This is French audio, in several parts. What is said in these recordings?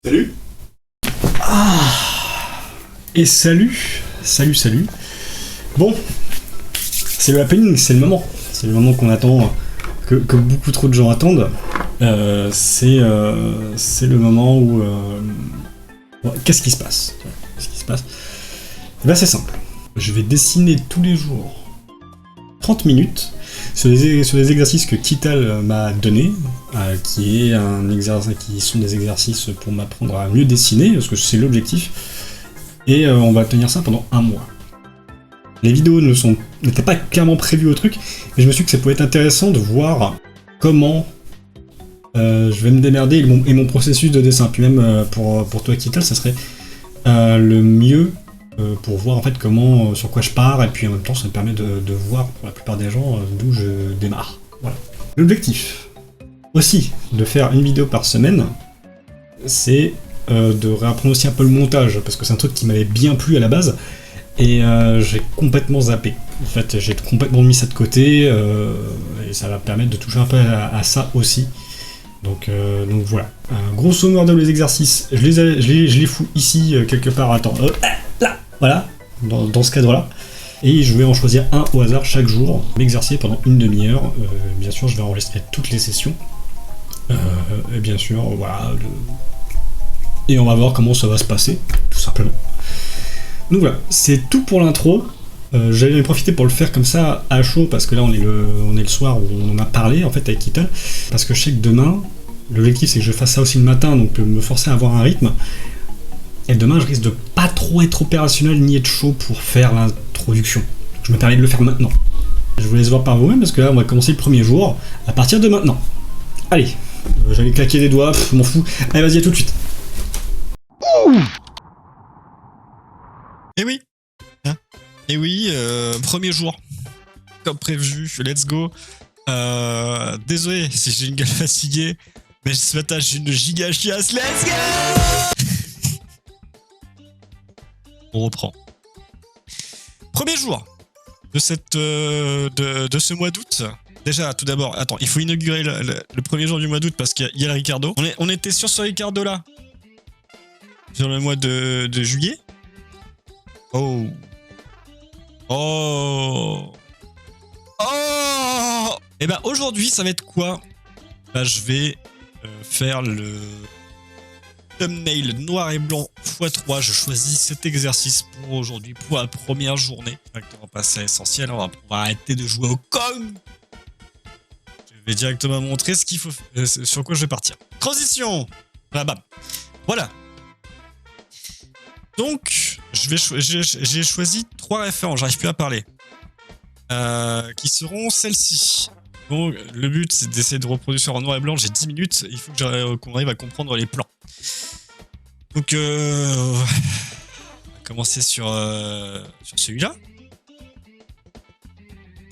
Salut. Et salut. Bon, c'est le happening, c'est le moment. C'est le moment qu'on attend, que beaucoup trop de gens attendent. C'est le moment où... qu'est-ce qui se passe? Eh ben, c'est simple. Je vais dessiner tous les jours 30 minutes sur des exercices que Kital m'a donnés, qui sont des exercices pour m'apprendre à mieux dessiner, parce que c'est l'objectif. Et on va tenir ça pendant un mois. Les vidéos n'étaient pas clairement prévues au truc, mais je me suis dit que ça pouvait être intéressant de voir comment je vais me démerder et mon processus de dessin. Puis même pour toi Kital, ça serait le mieux pour voir en fait comment, sur quoi je pars, et puis en même temps ça me permet de voir pour la plupart des gens d'où je démarre. Voilà. L'objectif aussi de faire une vidéo par semaine, c'est de réapprendre aussi un peu le montage, parce que c'est un truc qui m'avait bien plu à la base, et j'ai complètement zappé. En fait, j'ai complètement mis ça de côté, et ça va permettre de toucher un peu à ça aussi. Donc voilà. Grosso modo, les exercices, je les fous ici, quelque part, attends, là, voilà, dans ce cadre-là. Et je vais en choisir un au hasard chaque jour, m'exercer pendant une demi-heure. Bien sûr, je vais enregistrer toutes les sessions. Et bien sûr, voilà. Et on va voir comment ça va se passer, tout simplement. Donc voilà, c'est tout pour l'intro. J'allais en profiter pour le faire comme ça à chaud, parce que là on est le soir où on en a parlé en fait avec Kital, parce que je sais que demain, l'objectif c'est que je fasse ça aussi le matin, donc me forcer à avoir un rythme. Et demain je risque de pas trop être opérationnel ni être chaud pour faire l'introduction. Je me permets de le faire maintenant. Je vous laisse voir par vous-même, parce que là on va commencer le premier jour à partir de maintenant. Allez, j'allais claquer des doigts, m'en fous. Allez, vas-y, à tout de suite. Et oui, premier jour, comme prévu, let's go. Désolé si j'ai une gueule fatiguée, mais ce matin j'ai une giga chiasse, let's go. On reprend. Premier jour de ce mois d'août. Déjà, tout d'abord, attends, il faut inaugurer le premier jour du mois d'août parce qu'il y a le Ricardo. On était sur ce Ricardo là, sur le mois de juillet. Oh. Et ben aujourd'hui ça va être quoi? Bah je vais faire le thumbnail noir et blanc x3. Je choisis cet exercice pour aujourd'hui, pour la première journée. On va passer à l'essentiel, on va arrêter de jouer au con. Je vais directement montrer ce qu'il faut, sur quoi je vais partir. Transition. Bam. Voilà. Donc, j'ai choisi 3 références, j'arrive plus à parler, qui seront celles-ci. Donc, le but, c'est d'essayer de reproduire en noir et blanc, j'ai 10 minutes, il faut qu'on arrive à comprendre les plans. Donc, on va commencer sur celui-là.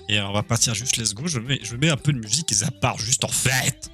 Et on va partir juste, let's go, je mets un peu de musique et ça part juste en fête.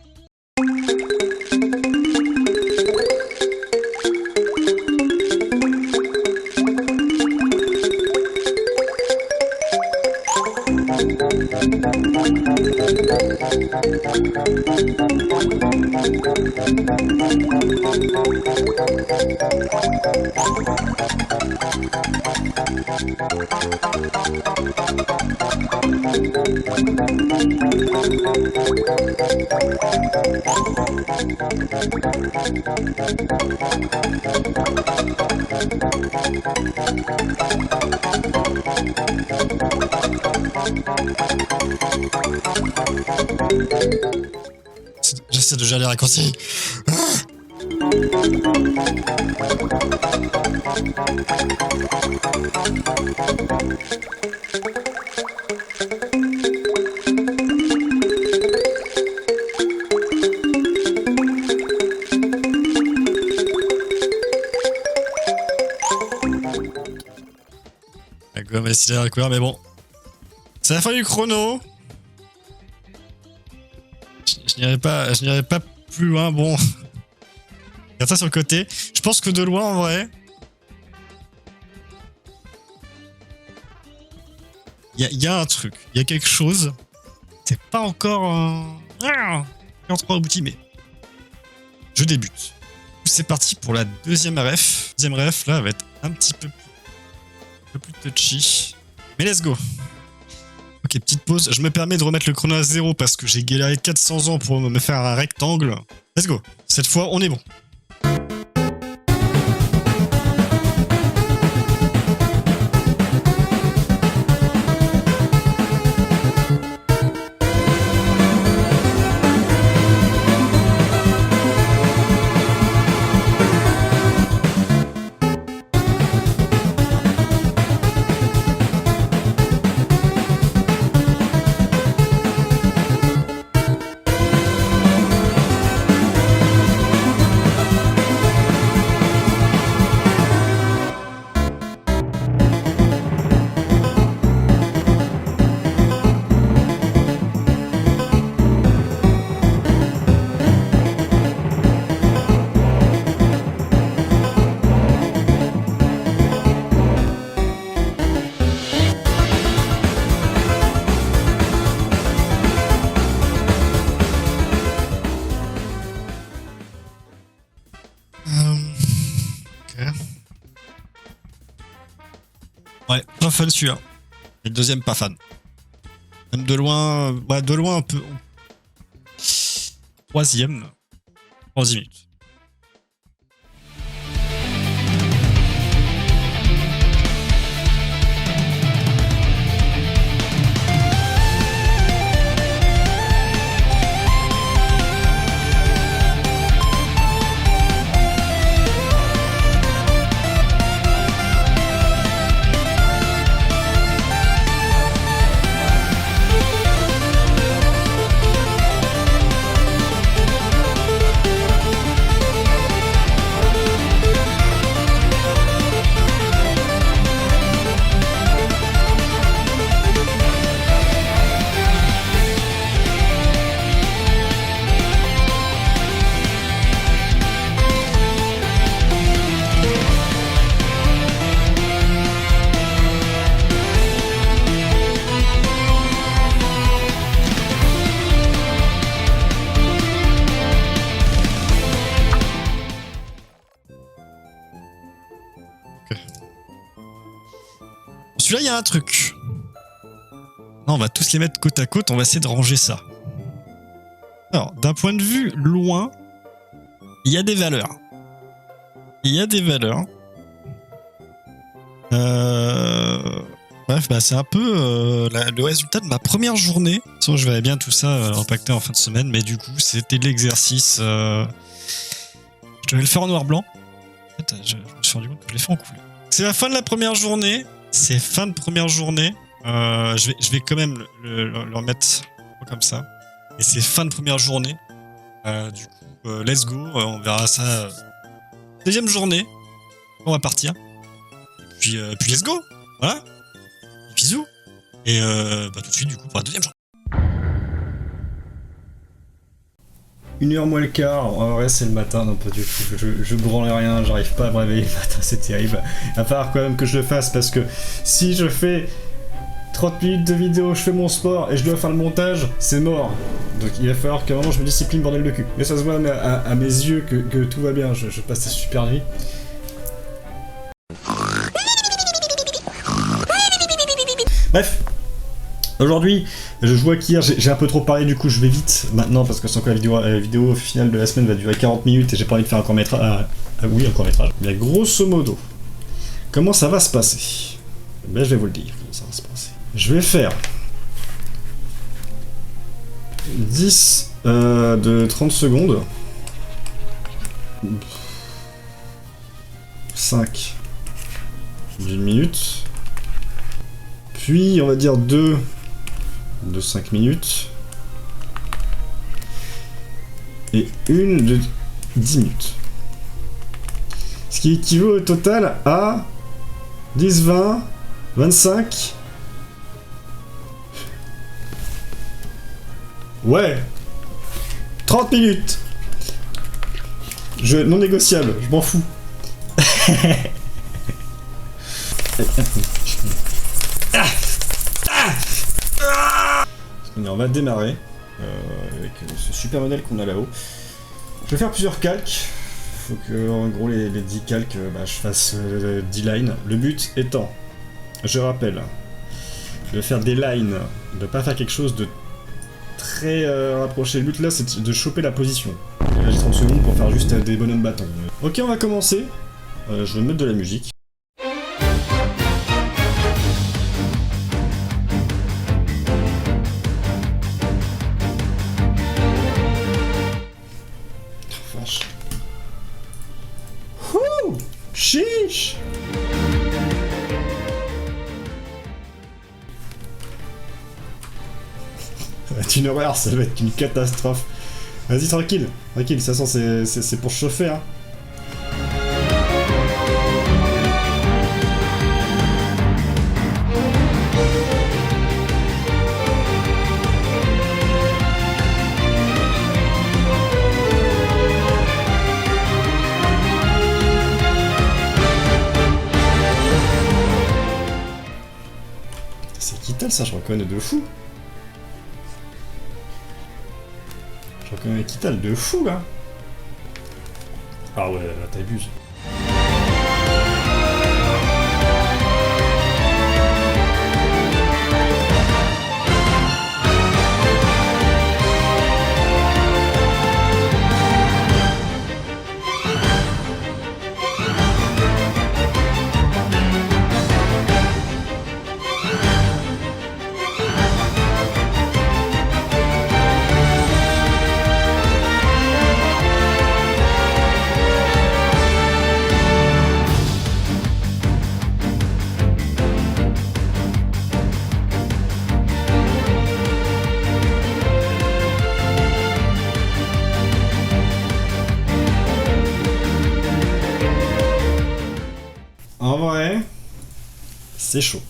J'essaie de gérer les raccourcis. La gomme est stylée à la couleur, mais bon. C'est la fin du chrono. Je n'irai pas plus loin, bon. Regarde ça sur le côté. Je pense que de loin, en vrai, il y a un truc, il y a quelque chose. C'est pas encore trop abouti, mais je débute. C'est parti pour la deuxième ref. Deuxième ref, là, va être un petit peu plus touchy. Mais let's go. Ok, petite pause. Je me permets de remettre le chrono à 0 parce que j'ai galéré 400 ans pour me faire un rectangle. Let's go. Cette fois, on est bon. Ouais, pas fan celui-là. Et le deuxième, pas fan. Même de loin, ouais, de loin un peu. Troisième, en 10 minutes. Celui-là, il y a un truc. Non, on va tous les mettre côte à côte, on va essayer de ranger ça. Alors, d'un point de vue loin, il y a des valeurs. Il y a des valeurs. Bref, bah, c'est un peu le résultat de ma première journée. Sinon, je verrais bien tout ça impacté en fin de semaine, mais du coup, c'était de l'exercice. Je devais le faire en noir-blanc. En fait, je me suis rendu compte que je l'ai fait en couleur. C'est la fin de la première journée. C'est fin de première journée. Je vais quand même le remettre comme ça. Et c'est fin de première journée. Du coup, let's go. On verra ça. Deuxième journée. On va partir. Puis let's go. Voilà. Bisous. Et tout de suite, du coup, pour la deuxième journée. 1h moins le quart, en vrai c'est le matin, non pas du tout, je branle rien, j'arrive pas à me réveiller le matin, c'est terrible. Il va falloir quand même que je le fasse parce que si je fais 30 minutes de vidéo, je fais mon sport et je dois faire le montage, c'est mort. Donc il va falloir qu'à un moment je me discipline, bordel de cul. Mais ça se voit à mes yeux que tout va bien, je passe une super nuit. Bref. Aujourd'hui, je vois qu'hier j'ai un peu trop parlé, du coup je vais vite maintenant parce que sans quoi la vidéo finale de la semaine va durer 40 minutes et j'ai pas envie de faire un court-métrage. Oui, un court-métrage. Mais grosso modo, comment ça va se passer? Ben je vais vous le dire, comment ça va se passer. Je vais faire 10 de 30 secondes. 5 d'une minute. Puis on va dire 2 de 5 minutes. Et une de 10 minutes. Ce qui équivaut au total à 10, 20, 25. Ouais. 30 minutes. Non négociable, je m'en fous. On va démarrer avec ce super modèle qu'on a là-haut. Je vais faire plusieurs calques. faut que, en gros, les 10 calques, je fasse 10 lines. Le but étant, je rappelle, de faire des lines, de pas faire quelque chose de très rapproché. Le but là, c'est de choper la position. Et là, j'ai 30 secondes pour faire juste des bonhommes bâtons. Ok, on va commencer. Je vais mettre de la musique. Vache. Ouh, chiche. Ça va être une horreur, ça va être une catastrophe. Vas-y, tranquille, tranquille, de toute façon c'est pour chauffer, hein. C'est Kital, ça, je reconnais de fou. Je reconnais Kital de fou, là. Ah ouais, là, t'abuses. En vrai, c'est chaud.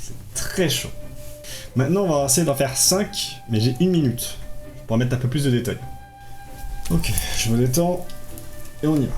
C'est très chaud. Maintenant, on va essayer d'en faire 5, mais j'ai 1 minute pour mettre un peu plus de détails. Ok, je me détends et on y va.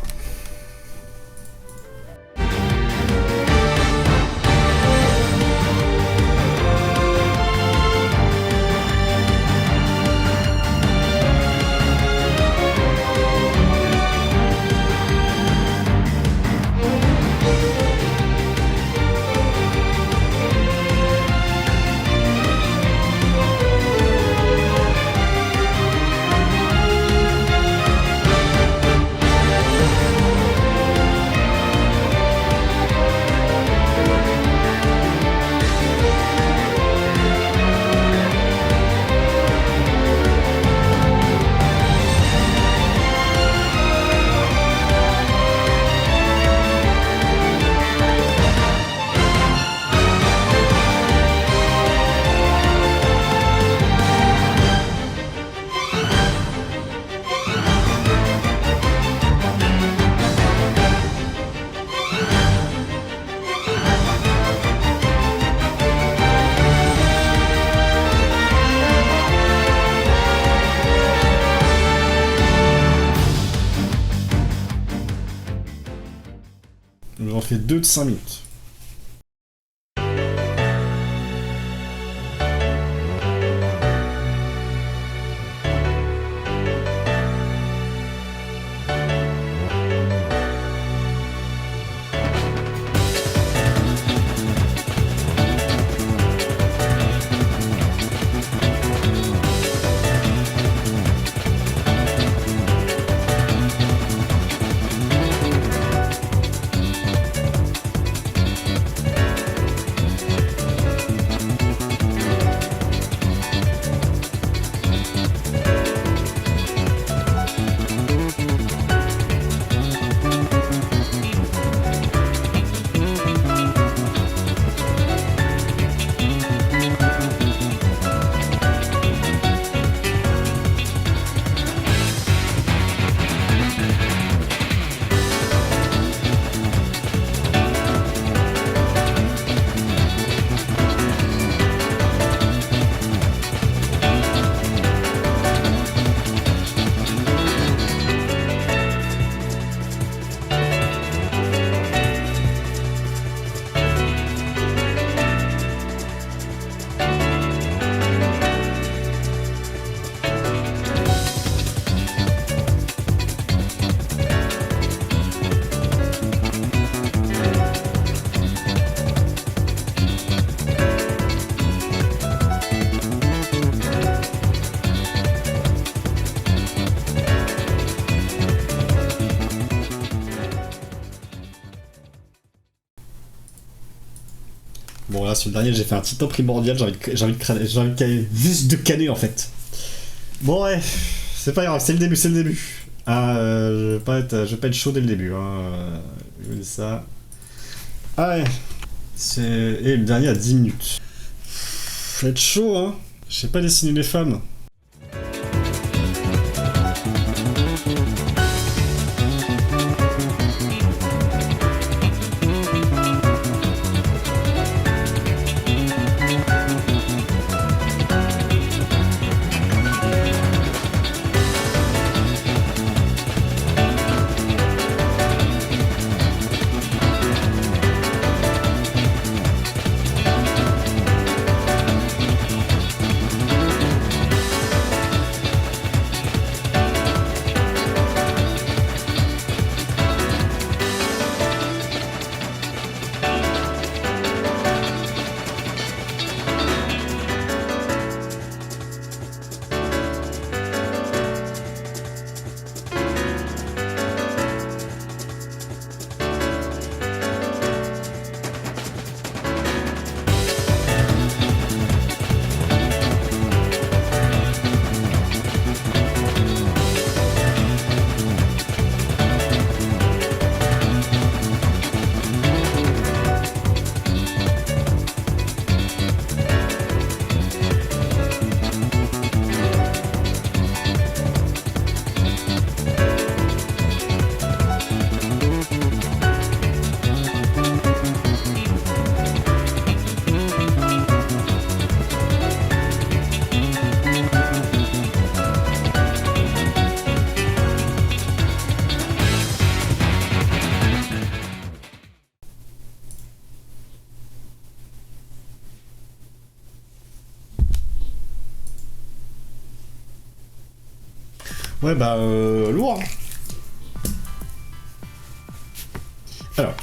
J'en fais 2 de 5 minutes. sur le dernier, j'ai fait un titan primordial, j'ai envie juste de canner en fait. Bon ouais, c'est pas grave, c'est le début. Je vais pas être chaud dès le début, hein. Je vous dis ça. Ah ouais, et le dernier à 10 minutes. Faut être chaud, hein. Je sais pas dessiner les femmes. Ouais, lourd. Alors,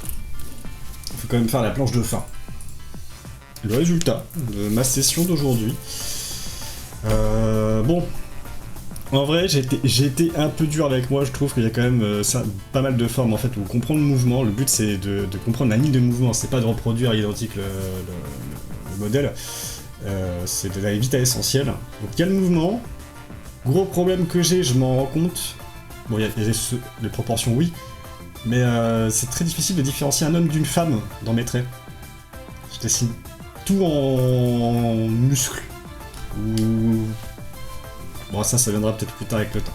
il faut quand même faire la planche de fin. Le résultat de ma session d'aujourd'hui. Bon, en vrai, j'ai été un peu dur avec moi. Je trouve qu'il y a quand même pas mal de formes en fait où comprendre le mouvement. Le but c'est de comprendre la ligne de mouvement. C'est pas de reproduire à l'identique le modèle. C'est d'aller vite à l'essentiel. Donc il y a le mouvement. Gros problème que j'ai, je m'en rends compte. Bon, il y a les proportions, oui. Mais c'est très difficile de différencier un homme d'une femme dans mes traits. Je dessine tout en muscles. Bon, ça viendra peut-être plus tard avec le temps.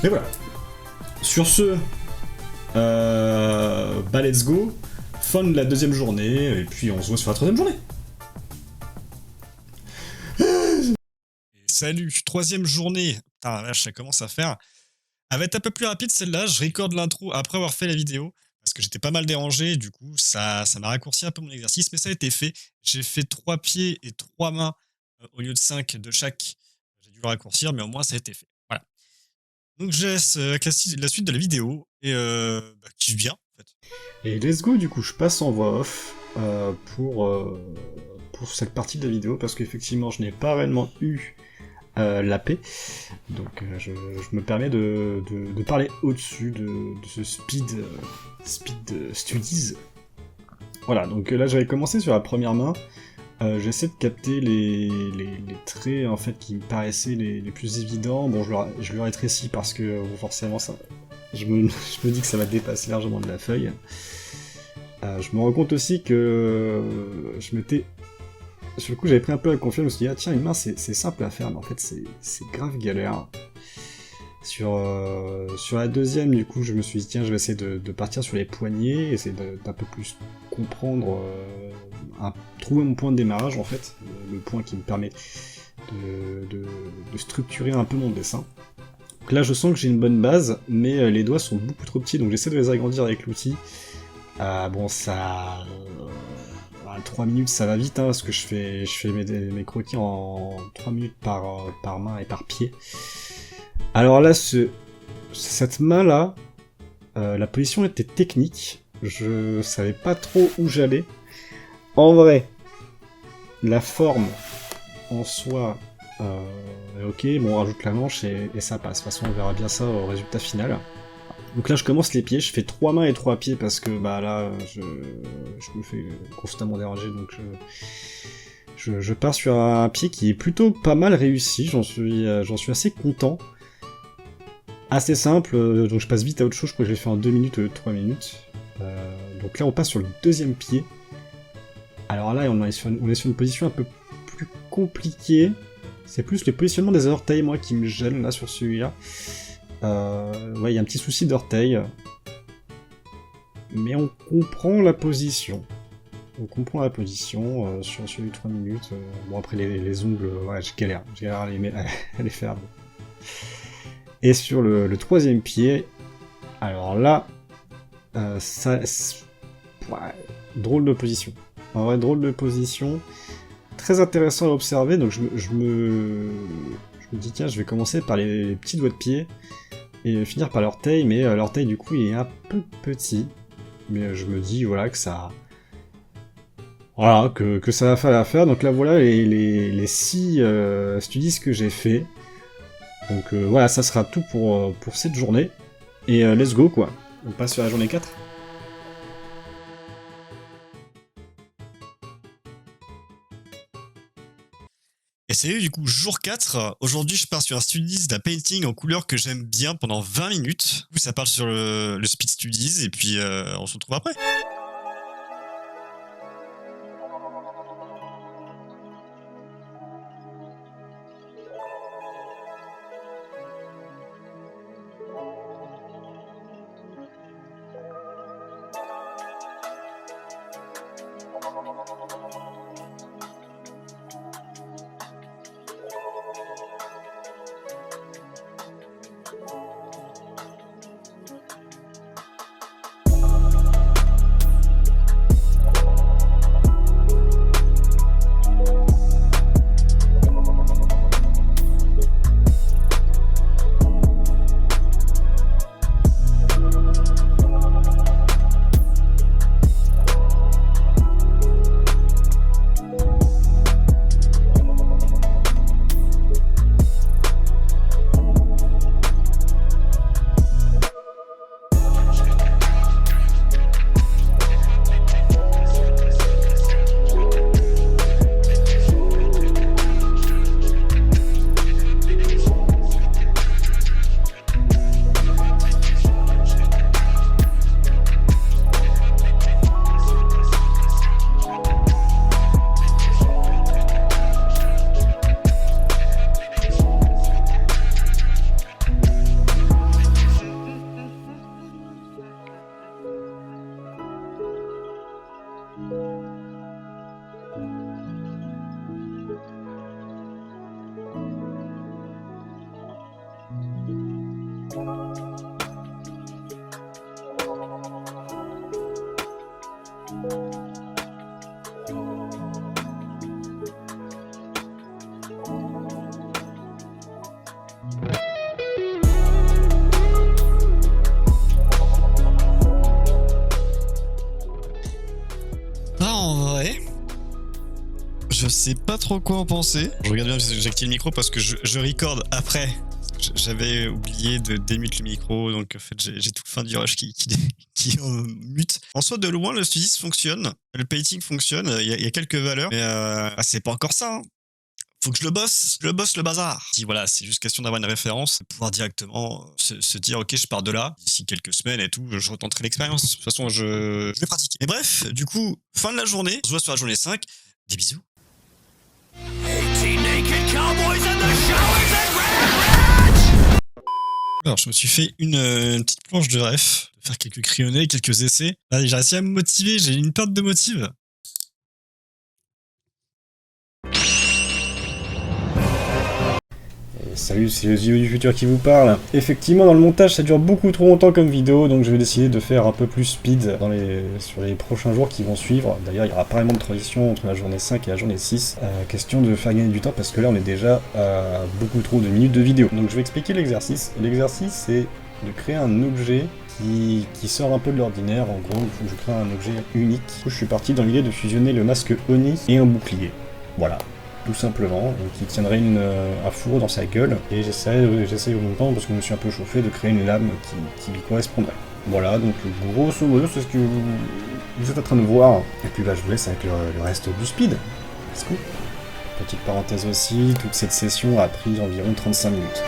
Mais voilà. Sur ce, let's go. Fin de la deuxième journée, et puis on se voit sur la troisième journée. Salut, troisième journée. Putain, la vache, ça commence à faire. Elle va être un peu plus rapide celle-là. Je recorde l'intro après avoir fait la vidéo parce que j'étais pas mal dérangé. Du coup, ça m'a raccourci un peu mon exercice, mais ça a été fait. J'ai fait 3 pieds et 3 mains au lieu de 5 de chaque. J'ai dû le raccourcir, mais au moins ça a été fait. Voilà. Donc je laisse avec la suite de la vidéo et kiffe bien en fait. Et let's go, du coup, je passe en voix off pour cette partie de la vidéo parce qu'effectivement, je n'ai pas réellement eu la paix. Donc je me permets de parler au-dessus de ce speed studies. Voilà, donc là j'avais commencé sur la première main. J'essaie de capter les traits en fait qui me paraissaient les plus évidents. Bon, je le rétrécis parce que forcément ça, je me dis que ça va dépasser largement de la feuille. Je me rends compte aussi que sur le coup, j'avais pris un peu la confiance, je me suis dit, ah tiens, une main, c'est simple à faire, mais en fait, c'est grave galère. Sur la deuxième, du coup, je me suis dit, tiens, je vais essayer de partir sur les poignets, essayer d'un peu plus comprendre, trouver mon point de démarrage, en fait, le point qui me permet de structurer un peu mon dessin. Donc là, je sens que j'ai une bonne base, mais les doigts sont beaucoup trop petits, donc j'essaie de les agrandir avec l'outil. Bon, ça... 3 minutes ça va vite, hein, parce que je fais mes croquis en 3 minutes par main et par pied. Alors là, cette main là, la position était technique, je savais pas trop où j'allais. En vrai, la forme en soi est ok, bon on rajoute la manche et ça passe. De toute façon on verra bien ça au résultat final. Donc là je commence les pieds, je fais 3 mains et 3 pieds parce que bah là je me fais constamment déranger, donc je pars sur un pied qui est plutôt pas mal réussi, j'en suis assez content. Assez simple, donc je passe vite à autre chose, je crois que je l'ai fait en 2 minutes, 3 minutes. Donc là on passe sur le deuxième pied. Alors là on est sur une position un peu plus compliquée. C'est plus le positionnement des orteils moi qui me gêne là sur celui-là. Ouais, il y a un petit souci d'orteil. Mais on comprend la position. On comprend la position sur celui de 3 minutes. Bon après les ongles, ouais je galère à les faire. Et sur le troisième pied, alors là, ouais, drôle de position. En vrai, drôle de position. Très intéressant à observer, donc je me dis tiens, je vais commencer par les petits doigts de pied et finir par l'orteil, mais l'orteil du coup il est un peu petit. Mais je me dis voilà que ça... Voilà, que ça va faire l'affaire. Donc là voilà les 6 studies que j'ai fait. Donc voilà, ça sera tout pour cette journée. Et let's go quoi. On passe sur la journée 4. Et salut du coup, jour 4. Aujourd'hui je pars sur un studies d'un painting en couleur que j'aime bien pendant 20 minutes. Du coup ça parle sur le speed studies et puis on se retrouve après. Je sais pas trop quoi en penser. Je regarde bien, j'active le micro parce que je record après. J'avais oublié de démute le micro, donc en fait j'ai tout le fin du rush qui mute. En soi, de loin, le studies fonctionne, le painting fonctionne, il y a quelques valeurs, mais c'est pas encore ça. Hein. Faut que je le bosse le bazar. Si voilà, c'est juste question d'avoir une référence, pouvoir directement se dire ok, je pars de là, d'ici quelques semaines et tout, je retenterai l'expérience. De toute façon, je vais pratiquer. Mais bref, du coup, fin de la journée, on se voit sur la journée 5. Des bisous. Alors, je me suis fait une petite planche de ref, de faire quelques crayonnés, quelques essais. Là, j'ai réussi à me motiver, j'ai une perte de motive. Salut, c'est le Zio du futur qui vous parle. Effectivement, dans le montage, ça dure beaucoup trop longtemps comme vidéo, donc je vais décider de faire un peu plus speed sur les prochains jours qui vont suivre. D'ailleurs, il y aura pas vraiment de transition entre la journée 5 et la journée 6. Question de faire gagner du temps, parce que là, on est déjà à beaucoup trop de minutes de vidéo. Donc je vais expliquer l'exercice. L'exercice, c'est de créer un objet qui sort un peu de l'ordinaire. En gros, il faut que je crée un objet unique. Du coup, je suis parti dans l'idée de fusionner le masque Oni et un bouclier. Voilà. tout simplement, qui tiendrait un four dans sa gueule, et j'essaie au même temps, parce que je me suis un peu chauffé, de créer une lame qui lui correspondrait. Voilà, donc grosso modo, c'est ce que vous êtes en train de voir. Et puis je vous laisse avec le reste du speed. Let's go. Petite parenthèse aussi, toute cette session a pris environ 35 minutes.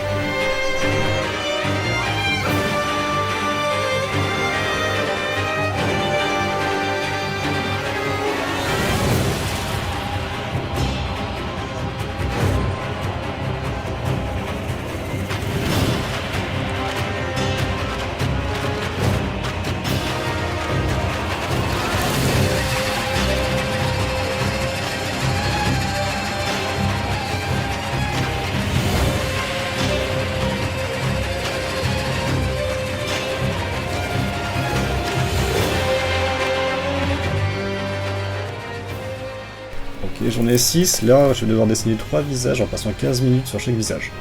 Ok, j'en ai 6, là je vais devoir dessiner 3 visages en passant 15 minutes sur chaque visage.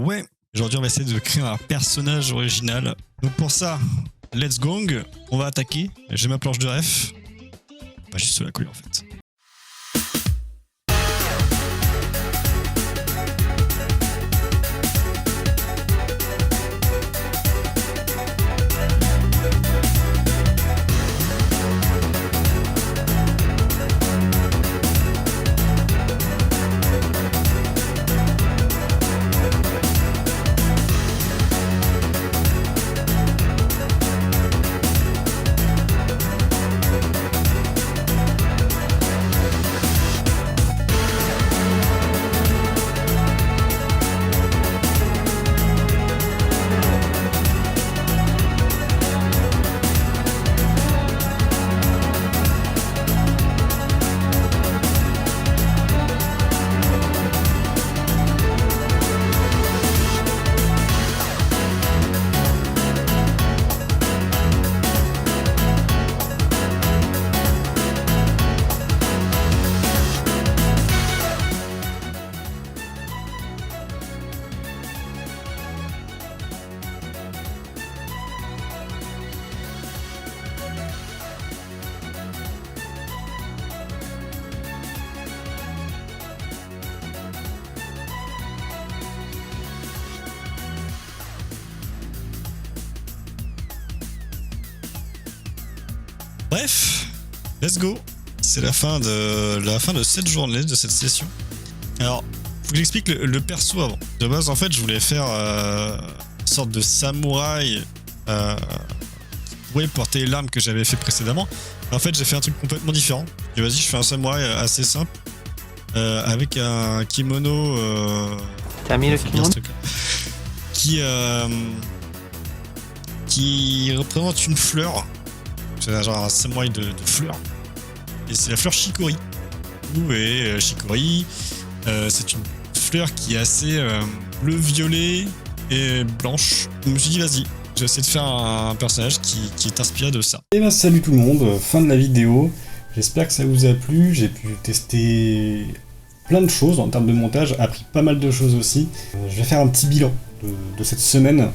Ouais. Aujourd'hui, on va essayer de créer un personnage original. Donc pour ça, let's go. On va attaquer. J'ai ma planche de ref. Pas juste sur la coller en fait. Bref, let's go. C'est la fin de cette journée, de cette session. Alors, faut que j'explique le perso avant. De base, en fait, je voulais faire une sorte de samouraï qui pouvait porter l'arme que j'avais fait précédemment. En fait, j'ai fait un truc complètement différent. Et vas-y, je fais un samouraï assez simple avec un kimono. T'as mis le kimono qui représente une fleur. C'est genre un samouraï de fleurs. Et c'est la fleur Chicory. Et Chicory, c'est une fleur qui est assez bleu-violet et blanche. Je me suis dit, vas-y, je vais essayer de faire un personnage qui est inspiré de ça. Et salut tout le monde, fin de la vidéo. J'espère que ça vous a plu. J'ai pu tester plein de choses en termes de montage, appris pas mal de choses aussi. Je vais faire un petit bilan de cette semaine.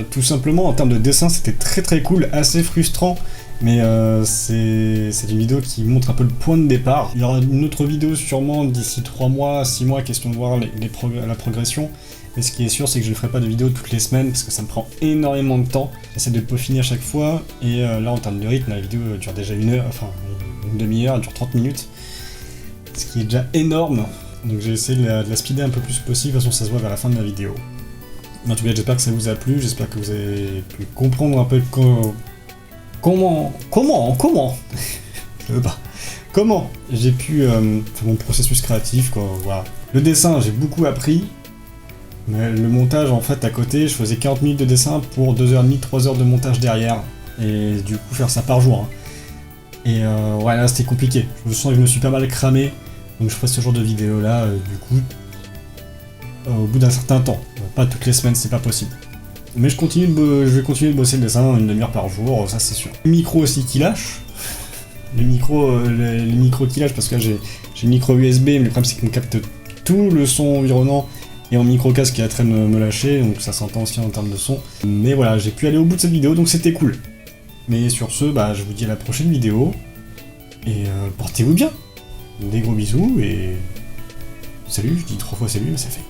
Tout simplement, en termes de dessin, c'était très très cool, assez frustrant Mais c'est une vidéo qui montre un peu le point de départ. Il y aura une autre vidéo sûrement d'ici 3 mois, 6 mois, question de voir la progression. Mais ce qui est sûr, c'est que je ne ferai pas de vidéo toutes les semaines parce que ça me prend énormément de temps. J'essaie de peaufiner à chaque fois. Et là, en termes de rythme, la vidéo dure déjà une demi-heure, elle dure 30 minutes. Ce qui est déjà énorme. Donc j'ai essayé de la speeder un peu plus possible. De toute façon, ça se voit vers la fin de la vidéo. Mais en tout cas, j'espère que ça vous a plu. J'espère que vous avez pu comprendre un peu comment je veux pas. Comment j'ai pu faire mon processus créatif, quoi, voilà. Le dessin, j'ai beaucoup appris. Mais le montage, en fait, à côté, je faisais 40 minutes de dessin pour 2h30, 3h de montage derrière. Et du coup, faire ça par jour. Hein. Et ouais, là, c'était compliqué. Je sens que je me suis pas mal cramé. Donc je ferai ce genre de vidéo là, du coup, au bout d'un certain temps. Pas toutes les semaines, c'est pas possible. Mais je vais continuer de bosser le dessin une demi-heure par jour, ça c'est sûr. Le micro aussi qui lâche. Le micro qui lâche parce que là j'ai le micro USB, mais le problème c'est qu'il me capte tout le son environnant. Et en micro-casque qui est en train de me lâcher, donc ça s'entend aussi en termes de son. Mais voilà, j'ai pu aller au bout de cette vidéo, donc c'était cool. Mais sur ce, bah, je vous dis à la prochaine vidéo. Et portez-vous bien. Des gros bisous et... Salut, je dis 3 fois salut, mais c'est fait.